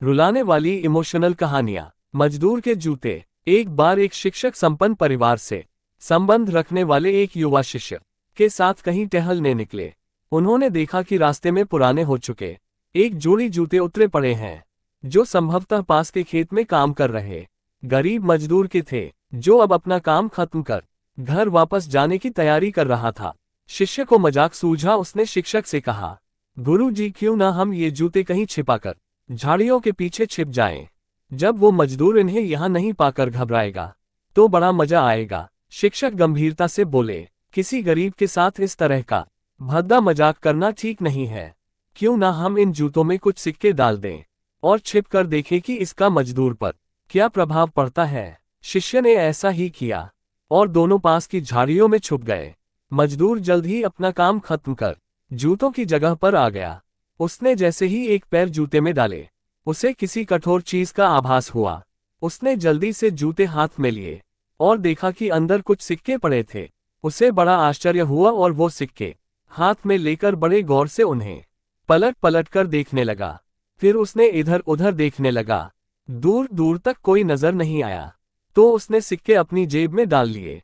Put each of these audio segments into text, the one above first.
रुलाने वाली इमोशनल कहानियां। मजदूर के जूते। एक बार एक शिक्षक संपन्न परिवार से संबंध रखने वाले एक युवा शिष्य के साथ कहीं टहलने निकले। उन्होंने देखा कि रास्ते में पुराने हो चुके एक जोड़ी जूते उतरे पड़े हैं, जो संभवतः पास के खेत में काम कर रहे गरीब मजदूर के थे, जो अब अपना काम खत्म कर घर वापस जाने की तैयारी कर रहा था। शिष्य को मजाक सूझा। उसने शिक्षक से कहा, गुरु जी, क्यों ना हम ये जूते कहीं छिपाकर झाड़ियों के पीछे छिप जाएं। जब वो मजदूर इन्हें यहाँ नहीं पाकर घबराएगा तो बड़ा मजा आएगा। शिक्षक गंभीरता से बोले, किसी गरीब के साथ इस तरह का भद्दा मजाक करना ठीक नहीं है। क्यों ना हम इन जूतों में कुछ सिक्के डाल दें और छिप कर देखें कि इसका मजदूर पर क्या प्रभाव पड़ता है। शिष्य ने ऐसा ही किया और दोनों पास की झाड़ियों में छुप गए। मजदूर जल्द ही अपना काम खत्म कर जूतों की जगह पर आ गया। उसने जैसे ही एक पैर जूते में डाले, उसे किसी कठोर चीज का आभास हुआ। उसने जल्दी से जूते हाथ में लिए और देखा कि अंदर कुछ सिक्के पड़े थे। उसे बड़ा आश्चर्य हुआ और वो सिक्के हाथ में लेकर बड़े गौर से उन्हें पलट पलट कर देखने लगा। फिर उसने इधर उधर देखने लगा। दूर दूर तक कोई नजर नहीं आया तो उसने सिक्के अपनी जेब में डाल लिए।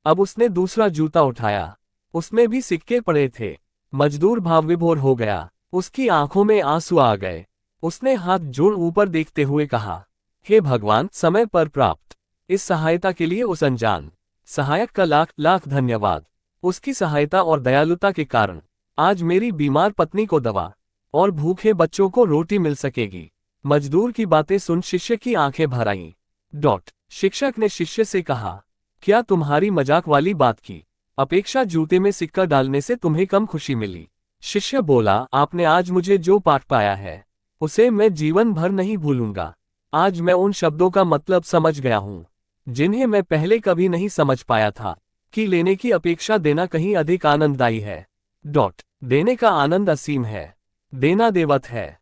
अब उसने दूसरा जूता उठाया, उसमें भी सिक्के पड़े थे। मजदूर भावविभोर हो गया, उसकी आंखों में आंसू आ गए। उसने हाथ जोड़ ऊपर देखते हुए कहा, हे भगवान, समय पर प्राप्त इस सहायता के लिए उस अनजान सहायक का लाख लाख धन्यवाद। उसकी सहायता और दयालुता के कारण आज मेरी बीमार पत्नी को दवा और भूखे बच्चों को रोटी मिल सकेगी। मजदूर की बातें सुन शिष्य की आंखें भर आईं। शिक्षक ने शिष्य से कहा, क्या तुम्हारी मजाक वाली बात की अपेक्षा जूते में सिक्का डालने से तुम्हें कम खुशी मिली? शिष्य बोला, आपने आज मुझे जो पाठ पाया है उसे मैं जीवन भर नहीं भूलूंगा। आज मैं उन शब्दों का मतलब समझ गया हूँ जिन्हें मैं पहले कभी नहीं समझ पाया था, कि लेने की अपेक्षा देना कहीं अधिक आनंददायी है। देने का आनंद असीम है, देना देवत है।